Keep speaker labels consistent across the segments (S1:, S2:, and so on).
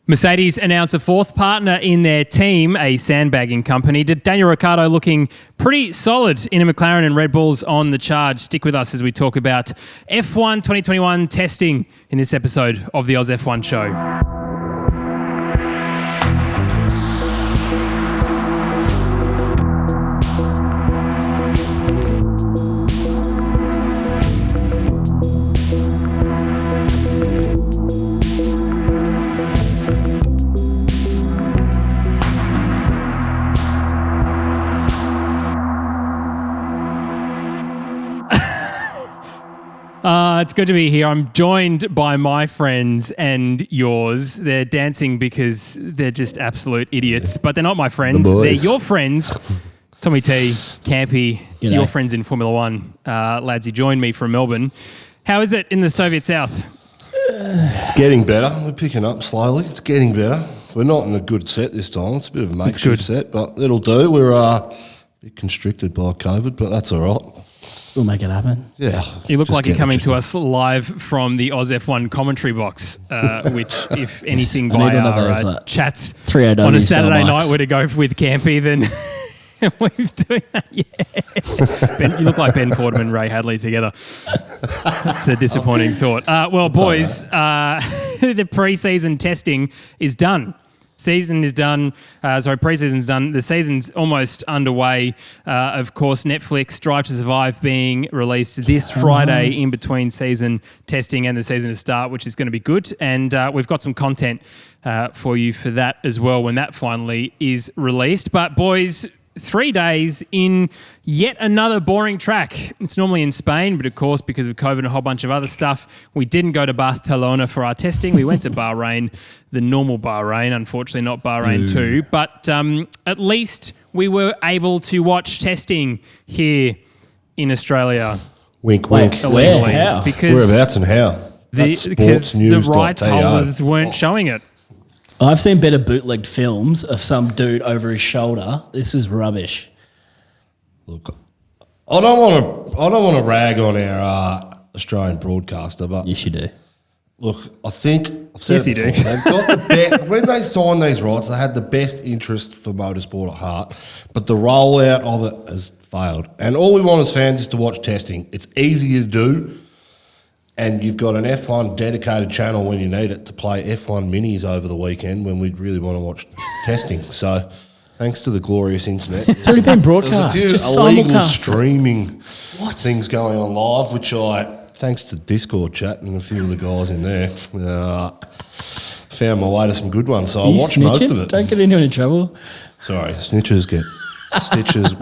S1: Mercedes announced a fourth partner in their team, a sandbagging company. Daniel Ricciardo looking pretty solid in a McLaren, and Red Bull's on the charge. Stick with us as we talk about F1 2021 testing in this episode of the Oz F1 show. It's good to be here. I'm joined by my friends and yours. They're dancing because they're just absolute idiots, but they're not my friends. They're your friends. Tommy T, Campy, your friends in Formula One. Lads, you joined me from Melbourne. How is it in the Soviet South?
S2: It's getting better. We're picking up slowly. It's getting better. We're not in a good set this time. It's a bit of a makeshift set, but it'll do. We're a bit constricted by COVID, but that's all right.
S3: We'll make it happen.
S2: Yeah.
S1: You look like you're coming to us live from the Oz F1 commentary box, which, if anything, by our chats on a Saturday night were to go with Campy, then we've doing that. Yeah. You look like Ben Fordham and Ray Hadley together. That's a disappointing thought. Boys, the pre-season testing is done. Season is done. Pre-season's done. The season's almost underway. Of course, Netflix Drive to Survive being released this Friday in between season testing and the season to start, which is going to be good. And we've got some content for you for that as well when that finally is released. But boys, 3 days in yet another boring track. It's normally in Spain, but of course, because of COVID and a whole bunch of other stuff, we didn't go to Barcelona for our testing. We went to Bahrain, the normal Bahrain, unfortunately not Bahrain 2. But at least we were able to watch testing here in Australia.
S2: Wink, wink.
S1: Illegally.
S3: How?
S2: Whereabouts and how?
S1: Because the rights holders weren't showing it.
S3: I've seen better bootlegged films of some dude over his shoulder. This is rubbish.
S2: Look, I don't want to rag on our Australian broadcaster, but
S3: Yes, you do.
S2: look, I think I've said it before. They've got the when they signed these rights, they had the best interest for motorsport at heart, but the rollout of it has failed. And all we want as fans is to watch testing. It's easy to do. And you've got an F1 dedicated channel when you need it to play F1 minis over the weekend when we really want to watch testing. So, thanks to the glorious internet.
S3: It's already been broadcast.
S2: There's a few
S3: just
S2: illegal
S3: simulcast.
S2: streaming things going on live, which thanks to Discord chat and a few of the guys in there, found my way to some good ones. So I watched most of it.
S3: Don't get into any trouble.
S2: Sorry, snitches get stitches.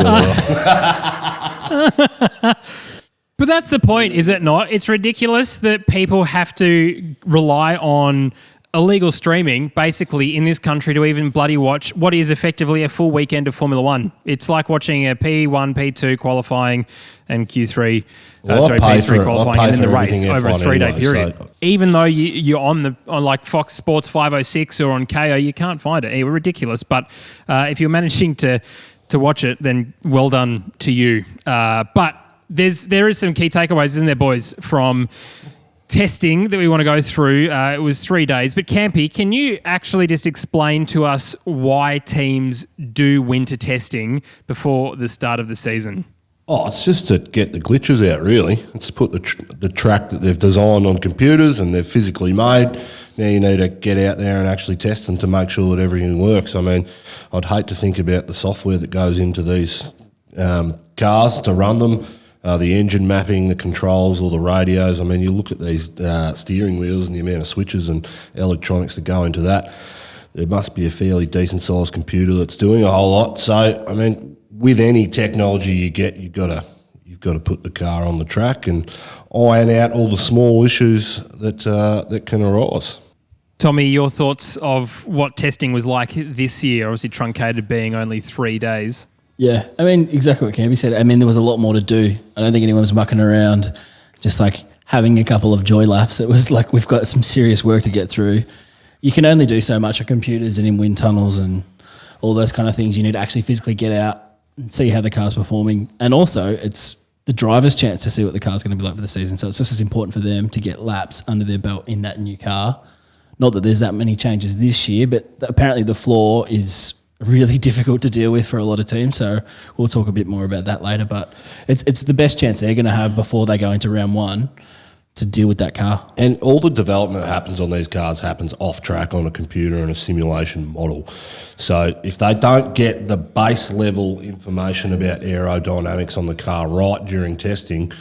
S1: But that's the point, is it not? It's ridiculous that people have to rely on illegal streaming, basically, in this country to even bloody watch what is effectively a full weekend of Formula One. It's like watching a P1, P2 qualifying and P3 qualifying and then the race over a 3-day period. So. Even though you're on like Fox Sports 506 or on KO, you can't find it. It was ridiculous. But if you're managing to watch it, then well done to you. But there is some key takeaways, isn't there, boys, from testing that we want to go through. It was 3 days. But Campy, can you actually just explain to us why teams do winter testing before the start of the season?
S2: Oh, it's just to get the glitches out, really. It's to put the track that they've designed on computers and they've physically made. Now you need to get out there and actually test them to make sure that everything works. I mean, I'd hate to think about the software that goes into these cars to run them. The engine mapping, the controls, or the radios. I mean, you look at these steering wheels and the amount of switches and electronics that go into that. There must be a fairly decent-sized computer that's doing a whole lot. So, I mean, with any technology you get, you've got to put the car on the track and iron out all the small issues that can arise.
S1: Tommy, your thoughts of what testing was like this year, obviously truncated being only 3 days.
S3: Yeah, I mean, exactly what Campy said. I mean, there was a lot more to do. I don't think anyone was mucking around, just like having a couple of joy laps. It was like we've got some serious work to get through. You can only do so much on computers and in wind tunnels and all those kind of things. You need to actually physically get out and see how the car's performing. And also, it's the driver's chance to see what the car's going to be like for the season. So it's just as important for them to get laps under their belt in that new car Not that there's that many changes this year, but apparently the floor is really difficult to deal with for a lot of teams. So we'll talk a bit more about that later. But it's the best chance they're going to have before they go into round one to deal with that car.
S2: And all the development that happens on these cars happens off track on a computer and a simulation model. So if they don't get the base level information about aerodynamics on the car right during testing,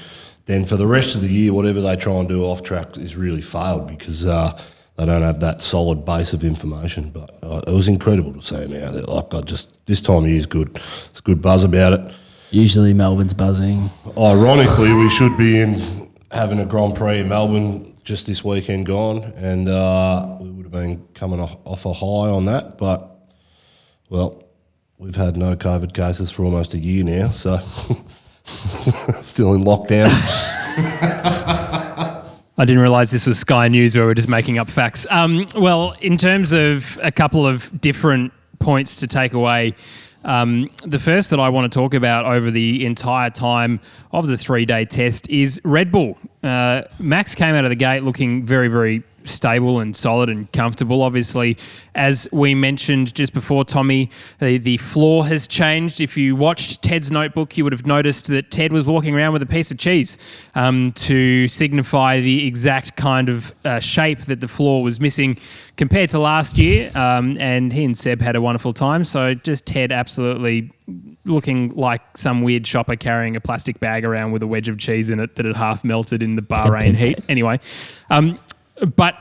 S2: then for the rest of the year, whatever they try and do off track is really failed because they don't have that solid base of information. But it was incredible to see them out there. Like this time of year is good. It's a good buzz about it.
S3: Usually Melbourne's buzzing.
S2: Ironically, we should be having a Grand Prix in Melbourne just this weekend gone, and we would have been coming off a high on that. But, well, we've had no COVID cases for almost a year now, so still in lockdown.
S1: I didn't realise this was Sky News where we're just making up facts. Well, in terms of a couple of different points to take away, the first that I want to talk about over the entire time of the 3-day test is Red Bull. Max came out of the gate looking very, very stable and solid and comfortable. Obviously, as we mentioned just before, Tommy, the floor has changed. If you watched Ted's notebook, you would have noticed that Ted was walking around with a piece of cheese to signify the exact kind of shape that the floor was missing compared to last year. And he and Seb had a wonderful time. So just Ted absolutely looking like some weird shopper carrying a plastic bag around with a wedge of cheese in it that had half melted in the Bahrain heat. Anyway, but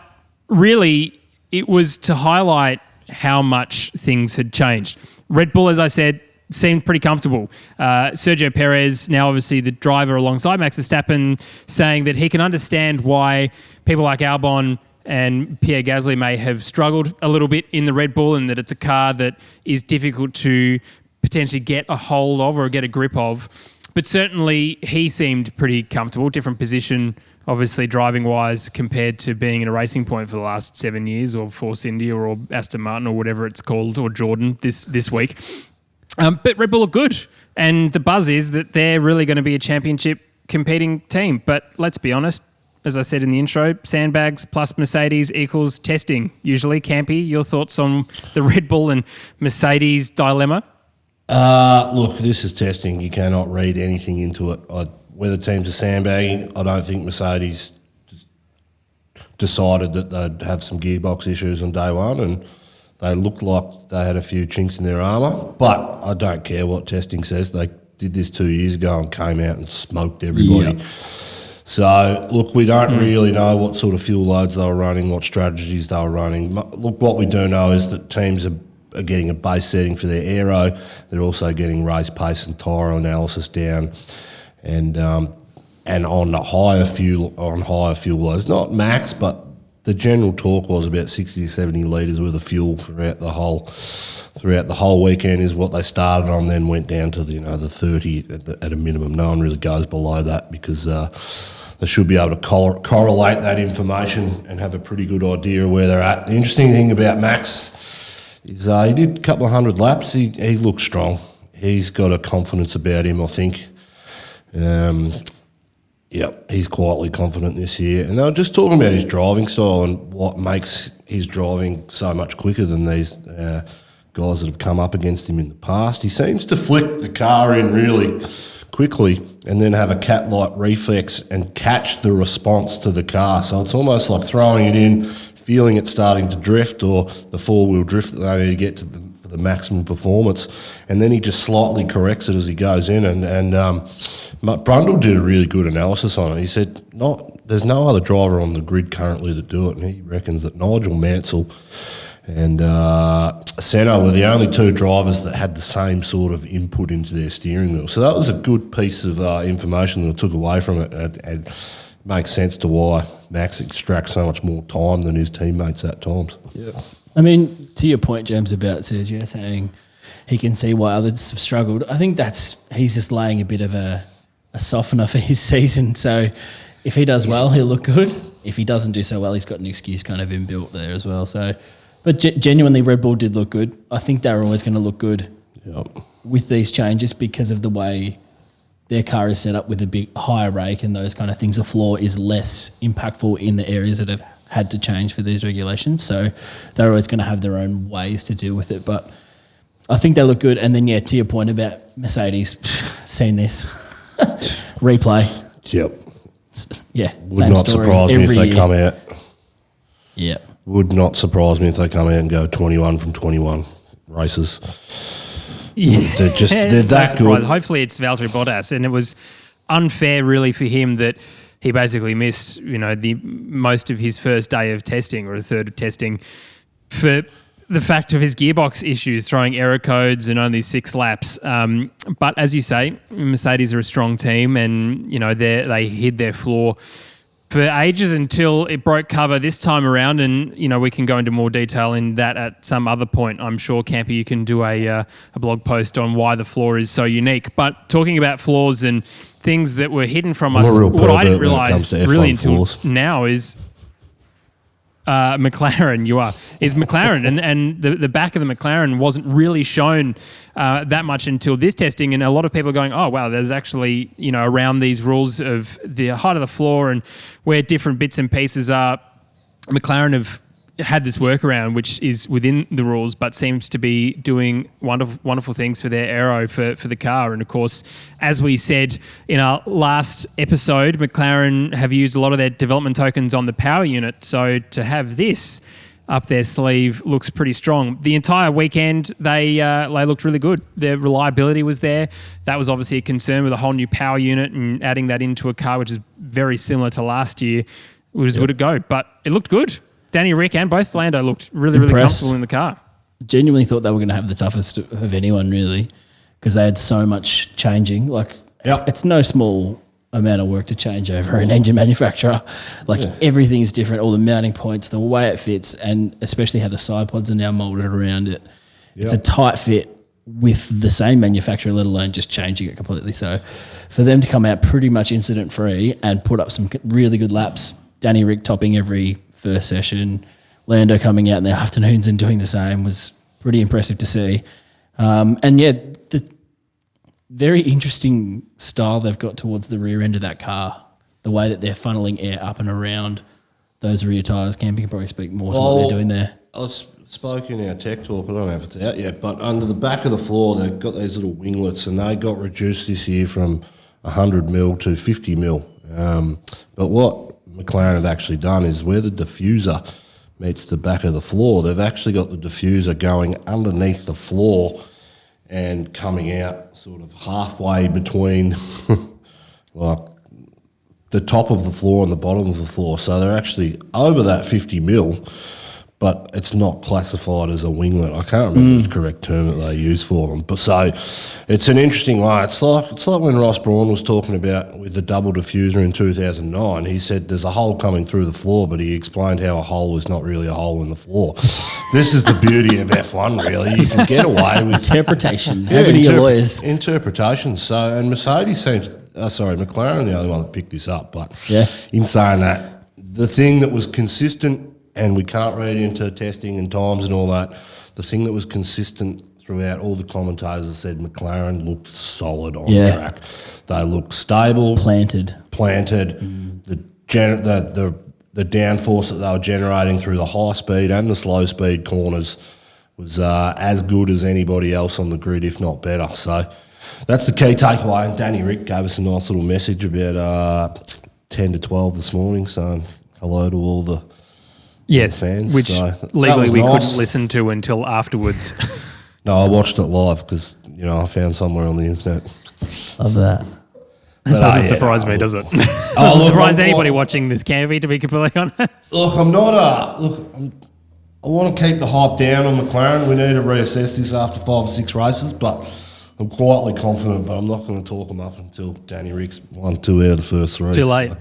S1: really, it was to highlight how much things had changed. Red Bull, as I said, seemed pretty comfortable. Sergio Perez, now obviously the driver alongside Max Verstappen, saying that he can understand why people like Albon and Pierre Gasly may have struggled a little bit in the Red Bull, and that it's a car that is difficult to potentially get a hold of or get a grip of. But certainly he seemed pretty comfortable, different position, obviously driving-wise, compared to being in a Racing Point for the last 7 years, or Force India or Aston Martin or whatever it's called, or Jordan this week. But Red Bull are good, and the buzz is that they're really going to be a championship competing team. But let's be honest, as I said in the intro, sandbags plus Mercedes equals testing. Usually, Campy, your thoughts on the Red Bull and Mercedes dilemma?
S2: Look, this is testing. You cannot read anything into it. Whether teams are sandbagging, I don't think Mercedes decided that they'd have some gearbox issues on day one, and they looked like they had a few chinks in their armour. But I don't care what testing says. They did this 2 years ago and came out and smoked everybody. Yep. So, look, we don't really know what sort of fuel loads they were running, what strategies they were running. Look, what we do know is that teams are getting a base setting for their aero. They're also getting race pace and tyre analysis down, and on higher fuel loads. Not max, but the general talk was about 60 to 70 litres worth of fuel throughout the whole weekend is what they started on, then went down to the 30 at a minimum. No one really goes below that because they should be able to correlate that information and have a pretty good idea of where they're at. The interesting thing about Max is he did a couple of hundred laps. He looks strong. He's got a confidence about him, I think. He's quietly confident this year. And they were just talking about his driving style and what makes his driving so much quicker than these guys that have come up against him in the past. He seems to flick the car in really quickly and then have a cat-like reflex and catch the response to the car. So it's almost like throwing it in, feeling it starting to drift, or the four-wheel drift that they need to get to for the maximum performance, and then he just slightly corrects it as he goes in. And Brundle did a really good analysis on it. He said, there's no other driver on the grid currently that do it, and he reckons that Nigel Mansell and Senna were the only two drivers that had the same sort of input into their steering wheel. So that was a good piece of information that I took away from it, and makes sense to why Max extracts so much more time than his teammates at times.
S3: Yeah. I mean, to your point, James, about Sergio saying he can see why others have struggled, I think he's just laying a bit of a softener for his season. So if he does well, he'll look good. If he doesn't do so well, he's got an excuse kind of inbuilt there as well. So, but genuinely, Red Bull did look good. I think they're always going to look good with these changes because of the way their car is set up with a big higher rake and those kind of things. The floor is less impactful in the areas that have had to change for these regulations. So they're always going to have their own ways to deal with it. But I think they look good. And then, to your point about Mercedes, seen this. Replay.
S2: Yep.
S3: Yeah.
S2: Would not surprise me if they come out.
S3: Yeah.
S2: Would not surprise me if they come out and go 21 from 21 races.
S1: Yeah.
S2: They're that good.
S1: Hopefully it's Valtteri Bottas. And it was unfair really for him that he basically missed, the most of his first day of testing or a third of testing for the fact of his gearbox issues, throwing error codes and only 6 laps. But as you say, Mercedes are a strong team, and they hid their flaw for ages until it broke cover this time around. And we can go into more detail in that at some other point. I'm sure, Campy, you can do a blog post on why the flaw is so unique. But talking about flaws and things that were hidden from us, what I didn't realise really until now is McLaren. Is McLaren, and the back of the McLaren wasn't really shown that much until this testing, and a lot of people are going, oh wow, there's actually around these rules of the height of the floor and where different bits and pieces are. McLaren have had this workaround which is within the rules, but seems to be doing wonderful things for their aero for the car. And of course, as we said in our last episode, McLaren have used a lot of their development tokens on the power unit. So to have this up their sleeve looks pretty strong. The entire weekend, they looked really good. Their reliability was there. That was obviously a concern with a whole new power unit, and adding that into a car which is very similar to last year would it go. But it looked good. Danny Rick and both Lando looked really comfortable in the car.
S3: Genuinely thought they were going to have the toughest of anyone, really, because they had so much changing. It's no small amount of work to change over an engine manufacturer. Everything's different, all the mounting points, the way it fits, and especially how the side pods are now molded around it. Yep. It's a tight fit with the same manufacturer, let alone just changing it completely. So for them to come out pretty much incident-free and put up some really good laps, Danny Rick topping every first session, Lando coming out in the afternoons and doing the same was pretty impressive to see. The very interesting style they've got towards the rear end of that car, the way that they're funneling air up and around those rear tyres. Campy can probably speak more to what they're doing there.
S2: I spoke in our tech talk, I don't know if it's out yet, but under the back of the floor they've got these little winglets, and they got reduced this year from 100 mil to 50 mil. But what McLaren have actually done is where the diffuser meets the back of the floor, they've actually got the diffuser going underneath the floor and coming out sort of halfway between the top of the floor and the bottom of the floor. So they're actually over that 50 mil, but it's not classified as a winglet. I can't remember the correct term that they use for them. But so it's an interesting way. It's like when Ross Brawn was talking about with the double diffuser in 2009. He said there's a hole coming through the floor, but he explained how a hole is not really a hole in the floor. This is the beauty of F1, really. You can get away with
S3: interpretation. Over to your lawyers.
S2: Interpretation. So, and Mercedes seems, McLaren the only one that picked this up. But in saying that, the thing that was consistent, and we can't read into testing and times and all that, the thing that was consistent throughout, all the commentators have said McLaren looked solid on the track. They looked stable. Planted. The downforce that they were generating through the high speed and the slow speed corners was as good as anybody else on the grid, if not better. So that's the key takeaway. And Danny Rick gave us a nice little message about 10 to 12 this morning, saying hello to all the fans.
S1: Which legally we couldn't listen to until afterwards.
S2: No, I watched it live because, I found somewhere on the internet.
S3: Love that.
S1: It doesn't surprise me, does it? Doesn't surprise anybody watching this, Campy, to be completely honest.
S2: Look, I want to keep the hype down on McLaren. We need to reassess this after 5 or 6 races, but I'm quietly confident, but I'm not going to talk them up until Danny Rick's 1-2 out of the first 3.
S1: Too late.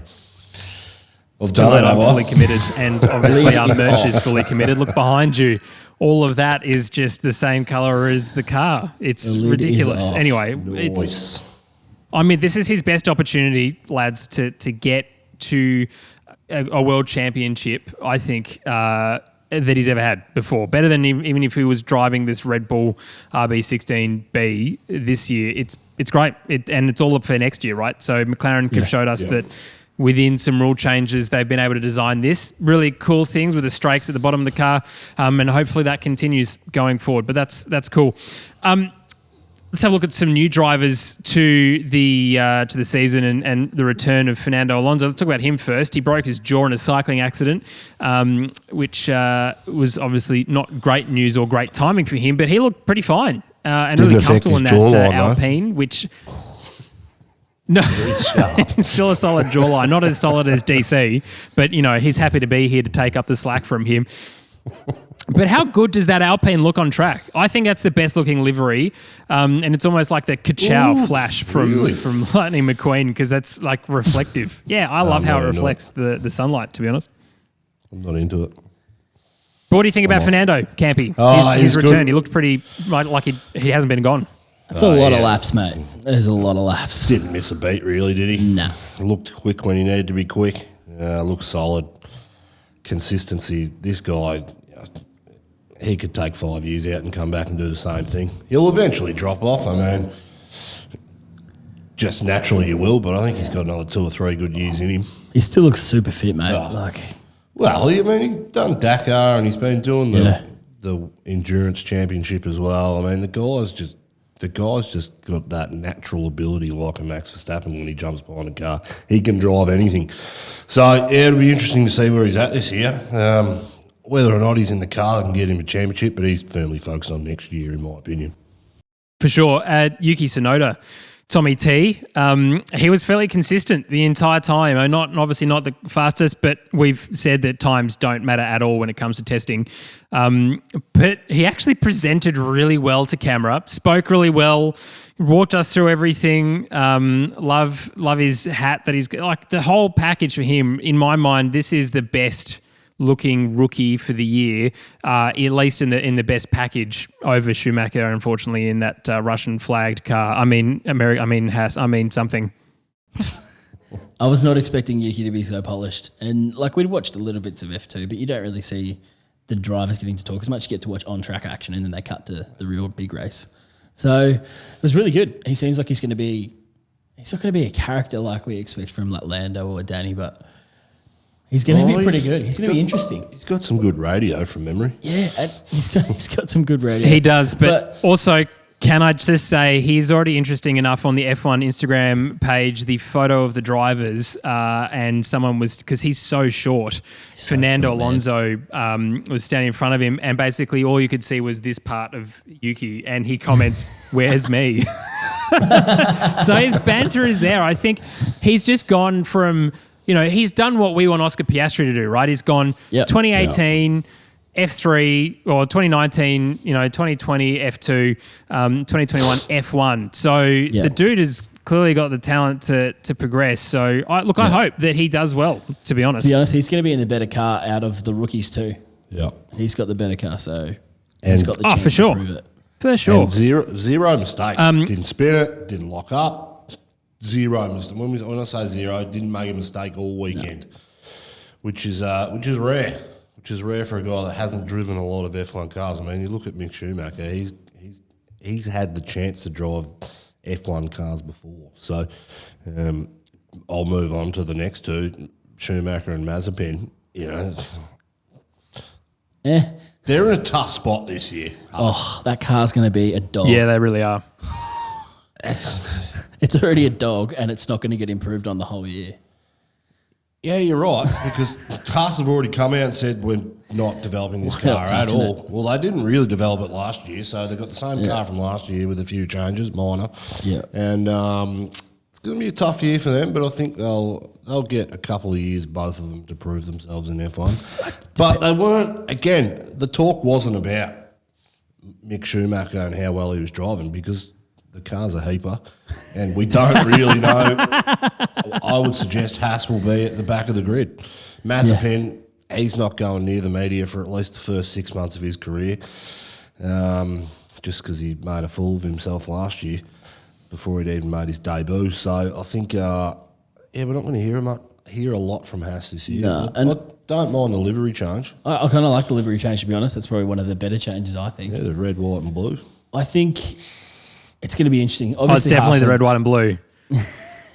S1: It's too late. I'm fully committed, and obviously our merch is fully committed. Look behind you. All of that is just the same colour as the car. It's ridiculous. Anyway,
S2: nice.
S1: This is his best opportunity, lads, to get to a world championship, I think, that he's ever had before. Better than even if he was driving this Red Bull RB16B this year. It's great. And it's all up for next year, right? So McLaren have showed us that within some rule changes, they've been able to design this really cool things with the strakes at the bottom of the car, and hopefully that continues going forward. But that's cool. Let's have a look at some new drivers to the season and the return of Fernando Alonso. Let's talk about him first. He broke his jaw in a cycling accident, which was obviously not great news or great timing for him, but he looked pretty fine and really comfortable in that Alpine, which... No, still a solid jawline. Not as solid as DC, but, he's happy to be here to take up the slack from him. But how good does that Alpine look on track? I think that's the best looking livery, and it's almost like the ka-chow flash from Lightning McQueen, because that's like reflective. Yeah, I love how it reflects the sunlight, to be honest.
S2: I'm not into it.
S1: But what do you think about Fernando, Campy? His return, good. He looked pretty like he hasn't been gone.
S3: That's a lot of laps, mate. There's a lot of laps.
S2: Didn't miss a beat, really, did he?
S3: No.
S2: Looked quick when he needed to be quick. Looked solid. Consistency. This guy, he could take 5 years out and come back and do the same thing. He'll eventually drop off. I mean, just naturally he will, but I think he's got another 2 or 3 good years in him.
S3: He still looks super fit, mate.
S2: Well, I mean, he's done Dakar and he's been doing the endurance championship as well. I mean, the guy's just got that natural ability like a Max Verstappen when he jumps behind a car. He can drive anything. So, yeah, it'll be interesting to see where he's at this year. Whether or not he's in the car that can get him a championship, but he's firmly focused on next year, in my opinion.
S1: For sure. Yuki Tsunoda, Tommy T, he was fairly consistent the entire time. Obviously not the fastest, but we've said that times don't matter at all when it comes to testing. But he actually presented really well to camera, spoke really well, walked us through everything. Love his hat that he's got. Like the whole package for him, in my mind, this is the best looking rookie for the year, at least in the best package over Schumacher, unfortunately, in that Russian flagged car. Something.
S3: I was not expecting Yuki to be so polished. And we'd watched a little bits of F2, but you don't really see the drivers getting to talk as much. You get to watch on-track action and then they cut to the real big race. So it was really good. He seems like he's not going to be a character like we expect from Lando or Danny, but he's going to be pretty good. He's going to be interesting.
S2: He's got some good radio from memory.
S3: Yeah, and he's got some good radio.
S1: He does, but also, can I just say, he's already interesting enough on the F1 Instagram page, the photo of the drivers, and someone was, because he's so short, Fernando Alonso was standing in front of him, and basically all you could see was this part of Yuki, and he comments, "Where's me?" So his banter is there. I think he's just gone from... he's done what we want Oscar Piastri to do, right? He's gone 2018 F3 or 2019, 2020 F2, 2021 F1. So the dude has clearly got the talent to progress. So I hope that he does well, to be honest.
S3: He's going to be in the better car out of the rookies too. Yeah. He's got the better car, so he's got the chance to prove it.
S1: For sure.
S2: And zero mistakes. Didn't spin it, didn't lock up. Zero mistakes. When I say zero, didn't make a mistake all weekend, which is rare. Which is rare for a guy that hasn't driven a lot of F1 cars. I mean, you look at Mick Schumacher; he's had the chance to drive F1 cars before. So I'll move on to the next two, Schumacher and Mazepin. They're in a tough spot this year.
S3: Oh, that car's going to be a dog.
S1: Yeah, they really are.
S3: It's already a dog, and it's not going to get improved on the whole year.
S2: Yeah, you're right, because Haas have already come out and said we're not developing this car at all. Well, they didn't really develop it last year, so they've got the same car from last year with a few changes, minor. Yeah. And it's going to be a tough year for them, but I think they'll get a couple of years, both of them, to prove themselves in F1. But they weren't, again, the talk wasn't about Mick Schumacher and how well he was driving, because the car's a heaper, and we don't really know. I would suggest Haas will be at the back of the grid. Mazepin, he's not going near the media for at least the first 6 months of his career, just because he made a fool of himself last year before he'd even made his debut. So I think, we're not going to hear a lot from Haas this year. No, I don't mind the livery change.
S3: I kind of like the livery change, to be honest. That's probably one of the better changes, I think.
S2: Yeah, the red, white and blue.
S3: I think it's going to be interesting.
S1: Obviously, it's definitely the red, white and blue.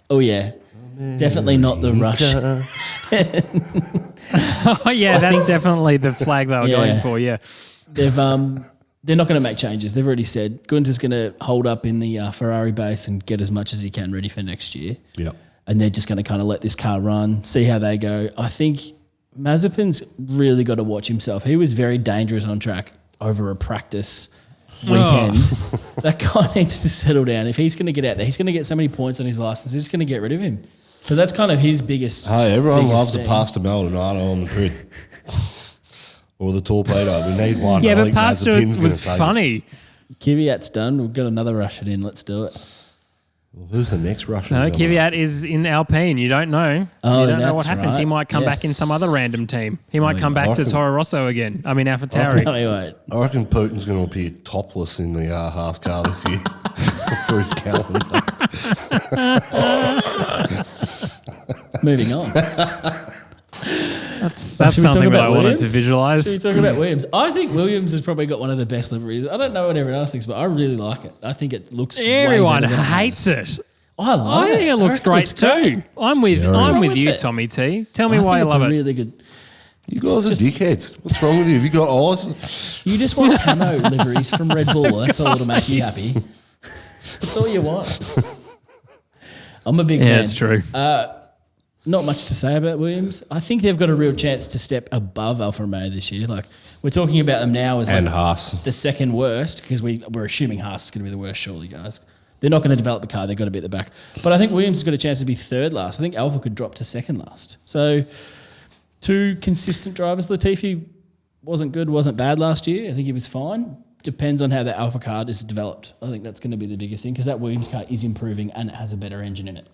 S3: Oh, yeah. Definitely not the rush.
S1: Oh, yeah, that's definitely the flag they were going for, yeah.
S3: They're not going to make changes. They've already said Gunter's going to hold up in the Ferrari base and get as much as he can ready for next year.
S2: Yeah.
S3: And they're just going to kind of let this car run, see how they go. I think Mazepin's really got to watch himself. He was very dangerous on track over a practice weekend. That guy needs to settle down. If he's going to get out there, he's going to get so many points on his license, they're just going to get rid of him. So that's kind of his biggest.
S2: Hey, everyone loves a pasta Maldonado on the grid. Or the torpedo. We need one.
S1: Yeah, but pasta was funny.
S3: Kvyat's done. We've got another Russian in. Let's do it.
S2: Well, who's the next Russian?
S1: No, Kvyat is in Alpine. You don't know.
S3: Oh,
S1: you don't know what happens.
S3: Right.
S1: He might come back in some other random team. He might come back to Toro Rosso again. I mean, AlphaTauri.
S3: I
S2: reckon Putin's going to appear topless in the Haas car this year for his calendar.
S3: Moving on.
S1: That's something that I wanted to visualise.
S3: Should we talk about Williams? I think Williams has probably got one of the best liveries. I don't know what everyone else thinks, but I really like it. I think it looks.
S1: Everyone hates it.
S3: I
S1: think it looks great too. I'm with you, Tommy T. Tell me why you love it.
S3: Really good.
S2: You guys are dickheads. What's wrong with you? Have you got eyes?
S3: You just want camo liveries from Red Bull. That's all that'll make you happy. That's all you want. I'm a big fan.
S1: Yeah, it's true.
S3: Not much to say about Williams. I think they've got a real chance to step above Alfa Romeo this year. Like, we're talking about them now as
S2: and Haas,
S3: the second worst, because we're assuming Haas is going to be the worst, surely, guys. They're not going to develop the car. They've got to be at the back. But I think Williams has got a chance to be third last. I think Alfa could drop to second last. So, two consistent drivers. Latifi wasn't good, wasn't bad last year. I think he was fine. Depends on how the Alfa car is developed. I think that's going to be the biggest thing, because that Williams car is improving and it has a better engine in it.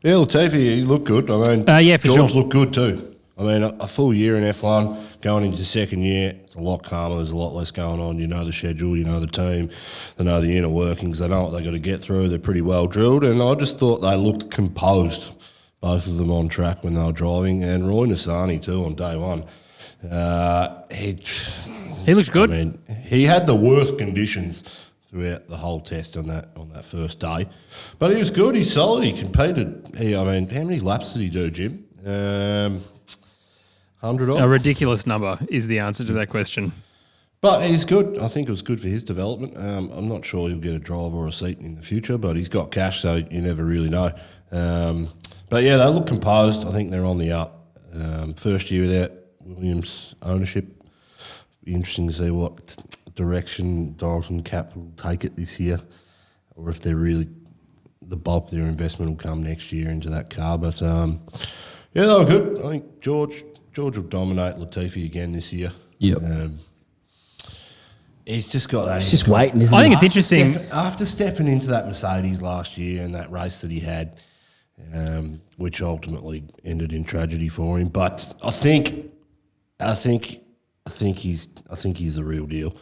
S2: Yeah, Latifi, he looked good. I mean, George looked good too. I mean, a full year in F1, going into second year, it's a lot calmer. There's a lot less going on. You know the schedule, you know the team, they know the inner workings, they know what they've got to get through. They're pretty well drilled, and I just thought they looked composed, both of them on track when they were driving, and Roy Nissany too on day one.
S1: He looks good.
S2: I mean, he had the worst conditions throughout the whole test on that first day. But he was good, he's solid, he competed. How many laps did he do, Jim? 100 odd?
S1: A ridiculous number is the answer to that question.
S2: But he's good. I think it was good for his development. I'm not sure he'll get a drive or a seat in the future, but he's got cash, so you never really know. But yeah, they look composed. I think they're on the up. First year without Williams ownership. Be interesting to see what direction Dalton Capital will take it this year, or if they're really the bulk of their investment will come next year into that car. But yeah, they were good. I think George will dominate Latifi again this year.
S3: Yep.
S2: He's just got that.
S3: He's just waiting, isn't he?
S1: I think it's interesting.
S2: After stepping into that Mercedes last year and that race that he had, which ultimately ended in tragedy for him. But I think he's the real deal.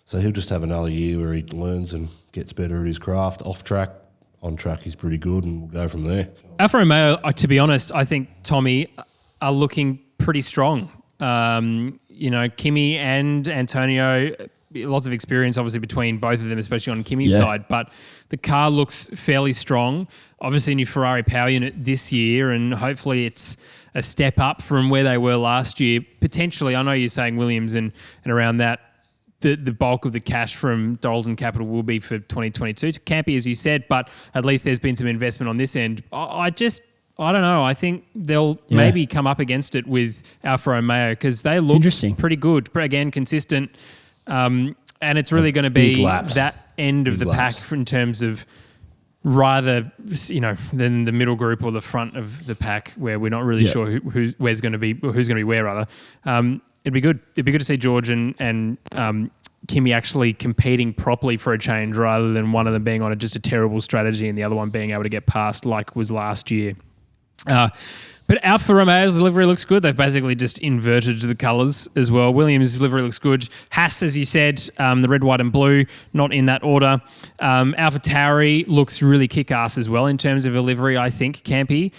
S2: So he'll just have another year where he learns and gets better at his craft. Off track, on track, he's pretty good, and we'll go from there.
S1: Alfa Romeo, to be honest, I think, Tommy, are looking pretty strong. Kimi and Antonio, lots of experience obviously between both of them, especially on Kimi's side, but the car looks fairly strong. Obviously, new Ferrari power unit this year, and hopefully it's a step up from where they were last year. Potentially, I know you're saying Williams and around that, the bulk of the cash from Dalton Capital will be for 2022 to Campy, as you said, but at least there's been some investment on this end. I don't know. I think they'll maybe come up against it with Alfa Romeo because they look pretty good. Again, consistent. And it's really going to be that end of the pack in terms of rather, than the middle group or the front of the pack where we're not really sure who's going to be where rather. It'd be good. It'd be good to see George and Kimi actually competing properly for a change rather than one of them being on just a terrible strategy and the other one being able to get past like was last year. But Alfa Romeo's livery looks good. They've basically just inverted the colours as well. Williams' livery looks good. Haas, as you said, the red, white and blue, not in that order. AlphaTauri looks really kick-ass as well in terms of a livery, I think, Campy.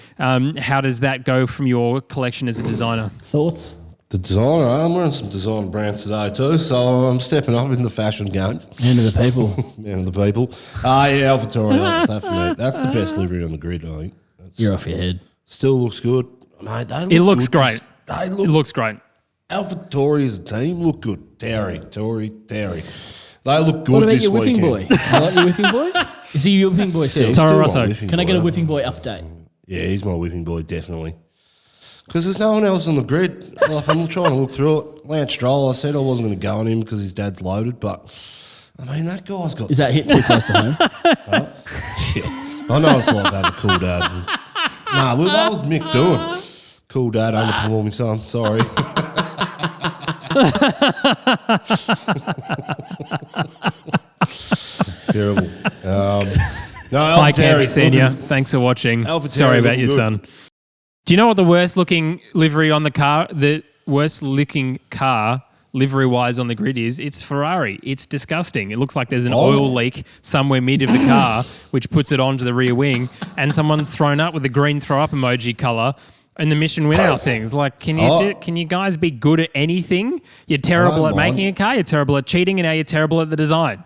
S1: How does that go from your collection as a designer?
S3: Thoughts?
S2: The designer, I'm wearing some design brands today too, so I'm stepping up in the fashion game.
S3: Man of the people.
S2: Man of the people. Yeah, AlphaTauri, that's that for me. That's the best livery on the grid, I think.
S3: You're off your head.
S2: Still looks good. Mate,
S1: it looks great. It looks great.
S2: AlphaTauri as a team look good. Terry. They look good
S3: what about
S2: this
S3: your whipping
S2: weekend.
S3: boy? You like your whipping boy? Is he your whipping boy still?
S1: Toro Rosso.
S3: Can I get a whipping boy update?
S2: Yeah, he's my whipping boy, definitely. Because there's no one else on the grid. Like, I'm trying to look through it. Lance Stroll, I said I wasn't going to go on him because his dad's loaded, but, I mean, that guy's got...
S3: Is that hit too close to home?
S2: Yeah. I know it's like to have a cool dad. Nah, well, that was Mick doing. Cool dad, underperforming son. Sorry. Terrible.
S1: Hi, Campy Senior. Thanks for watching. Sorry about your son. Do you know what the worst looking livery on the car, the worst looking car livery-wise on the grid is? It's Ferrari. It's disgusting. It looks like there's an oil leak somewhere mid of the car, which puts it onto the rear wing, and someone's thrown up with the green throw-up emoji colour and the mission win-out things. Like, can you guys be good at anything? You're terrible at making a car, you're terrible at cheating, and now you're terrible at the design.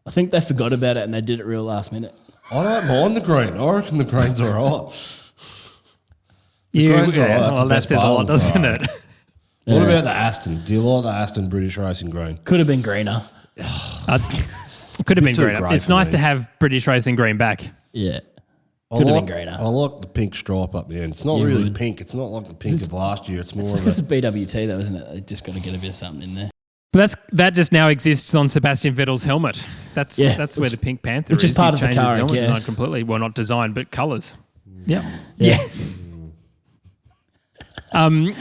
S3: I think they forgot about it and they did it real last minute.
S2: I don't mind the green. I reckon the green's all right.
S1: Well, that says a lot, doesn't it?
S2: What about the Aston? Do you like the Aston British Racing green?
S3: Could have been greener.
S1: Could have been greener. It's nice to have British Racing green back.
S3: Yeah. Could have been greener.
S2: I like the pink stripe up the end. It's not really pink. It's not like the pink of last year. It's more
S3: because it's BWT though, isn't it? They just got to get a bit of something in there.
S1: But that just now exists on Sebastian Vettel's helmet. That's where the Pink Panther is.
S3: Which is part of the car, I guess.
S1: Design completely. Well, not design, but colours. Yeah. And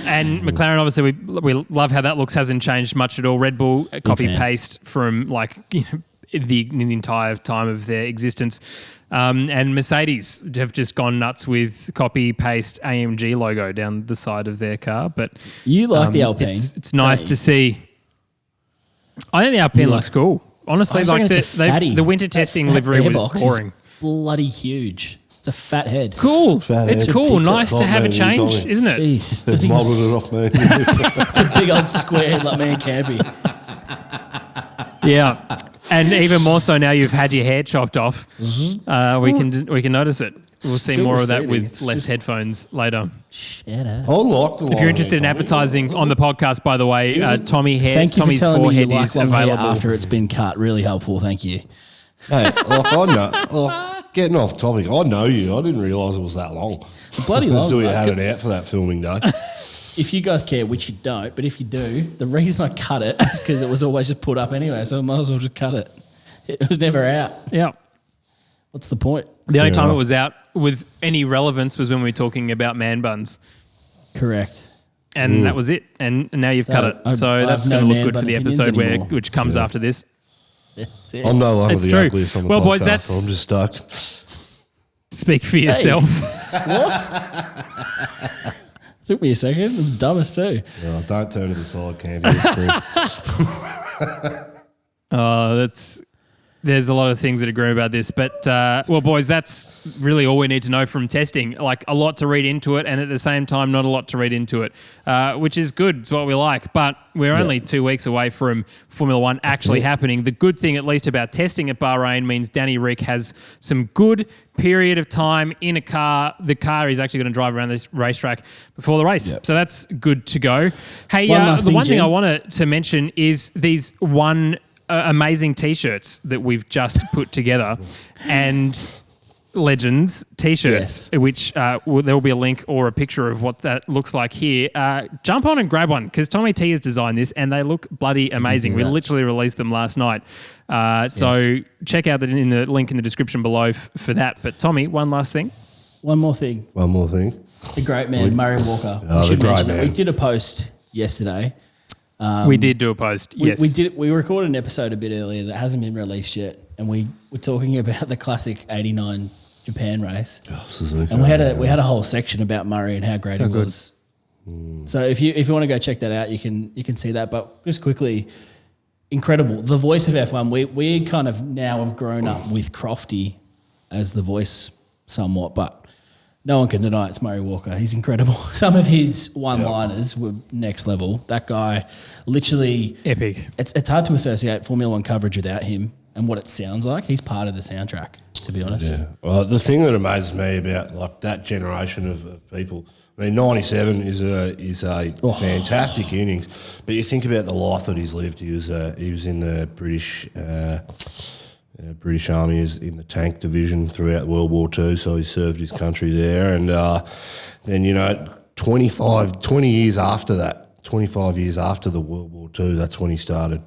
S1: McLaren, obviously, we love how that looks. Hasn't changed much at all. Red Bull copy paste from the entire time of their existence, and Mercedes have just gone nuts with copy paste AMG logo down the side of their car. But
S3: you like the Alpine?
S1: It's nice to see. I think the Alpine looks cool. Honestly, like the winter testing livery was boring.
S3: Bloody huge. It's a fat head.
S1: Cool.
S2: It's
S1: cool. Nice to have a change, isn't it?
S3: Jeez.
S2: It's modelling it off me.
S3: It's a big old square head like me and Campy.
S1: Yeah. And even more so now you've had your hair chopped off. Mm-hmm. We can notice it. We'll see more of that with less headphones later.
S3: Shut up.
S1: If you're interested in advertising on the podcast, by the way, Tommy's forehead is available.
S3: After it's been cut. Really helpful. Thank you.
S2: Hey, I know. Getting off topic, I know you. I didn't realise it was that long.
S3: Bloody long.
S2: Until you had it out for that filming day.
S3: If you guys care, which you don't, but if you do, the reason I cut it is because it was always just put up anyway, so I might as well just cut it. It was never out.
S1: Yeah.
S3: What's the point?
S1: The only time it was out with any relevance was when we were talking about man buns.
S3: Correct.
S1: And that was it. And now you've cut it. So that's going to look good for the episode which comes after this.
S3: That's it.
S2: I'm no longer the ugliest on the podcast,
S1: boys,
S2: so I'm just stoked.
S1: Speak for yourself.
S3: What? Took me a second. I'm dumbest too.
S2: No, don't turn to the side, Candy.
S1: There's a lot of things that agree about this, but boys, that's really all we need to know from testing. Like, a lot to read into it, and at the same time, not a lot to read into it, which is good. It's what we like. But we're only 2 weeks away from Formula One actually happening. The good thing, at least, about testing at Bahrain means Danny Rick has some good period of time in a car. The car is actually going to drive around this racetrack before the race, so that's good to go. Hey, the one thing I wanted to mention is these amazing T-shirts that we've just put together, and Legends T-shirts, which there will be a link or a picture of what that looks like here. Jump on and grab one because Tommy T has designed this and they look bloody amazing. We literally released them last night. So check out the link in the description below for that. But Tommy, one last thing.
S3: One more thing. The great man, Murray Walker.
S2: The great man.
S3: We did a post yesterday.
S1: We did do a post, yes.
S3: We recorded an episode a bit earlier that hasn't been released yet, and we were talking about the classic '89 Japan race. And we had a whole section about Murray and how great he was. So if you want to go check that out, you can see that. But just quickly, incredible. The voice of F1. We kind of now have grown up with Crofty as the voice somewhat, but no one can deny it's Murray Walker. He's incredible. Some of his one-liners were next level. That guy, literally
S1: epic.
S3: It's hard to associate Formula One coverage without him. and what it sounds like, he's part of the soundtrack, to be honest.
S2: Yeah. Well, the thing that amazes me about like that generation of people, I mean, 97 is a fantastic innings, but you think about the life that he's lived. He was in the British Army, is in the tank division throughout World War II, so he served his country there, and then 20 years after that, 25 years after the World War II, that's when he started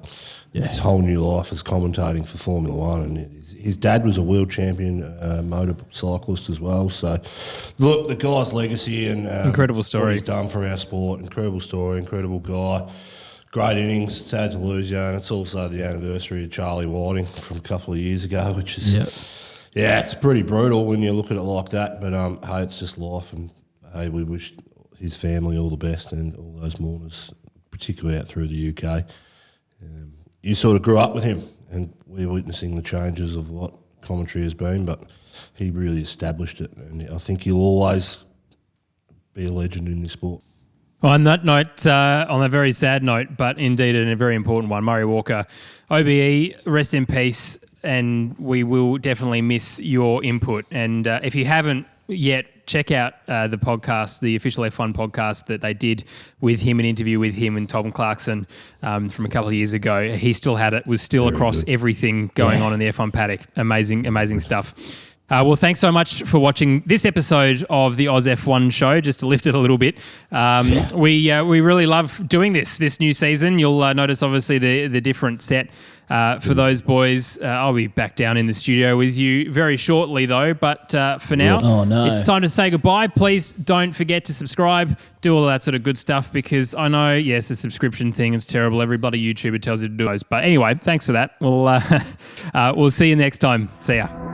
S2: his whole new life as commentating for Formula One. And his dad was a world champion motorcyclist as well. So, look, the guy's legacy and
S1: incredible story.
S2: What he's done for our sport, incredible story, incredible guy. Great innings, sad to lose you, and it's also the anniversary of Charlie Whiting from a couple of years ago, which is, it's pretty brutal when you look at it like that. But hey, it's just life, and hey, we wish his family all the best and all those mourners, particularly out through the UK. You sort of grew up with him, and we're witnessing the changes of what commentary has been, but he really established it, and I think he'll always be a legend in this sport.
S1: Well, on that note, on a very sad note, but indeed a very important one, Murray Walker, OBE, rest in peace, and we will definitely miss your input. And if you haven't yet, check out the podcast, the official F1 podcast that they did with him, an interview with him and Tom Clarkson from a couple of years ago. He still had it, was still very across good. Everything going on in the F1 paddock. Amazing stuff. Well, thanks so much for watching this episode of the Oz F1 show, just to lift it a little bit. We really love doing this new season. You'll notice, obviously, the different set for those boys. I'll be back down in the studio with you very shortly, though. But for now, it's time to say goodbye. Please don't forget to subscribe, do all that sort of good stuff, because I know, yes, the subscription thing is terrible. Every bloody YouTuber tells you to do those. But anyway, thanks for that. We'll see you next time. See ya.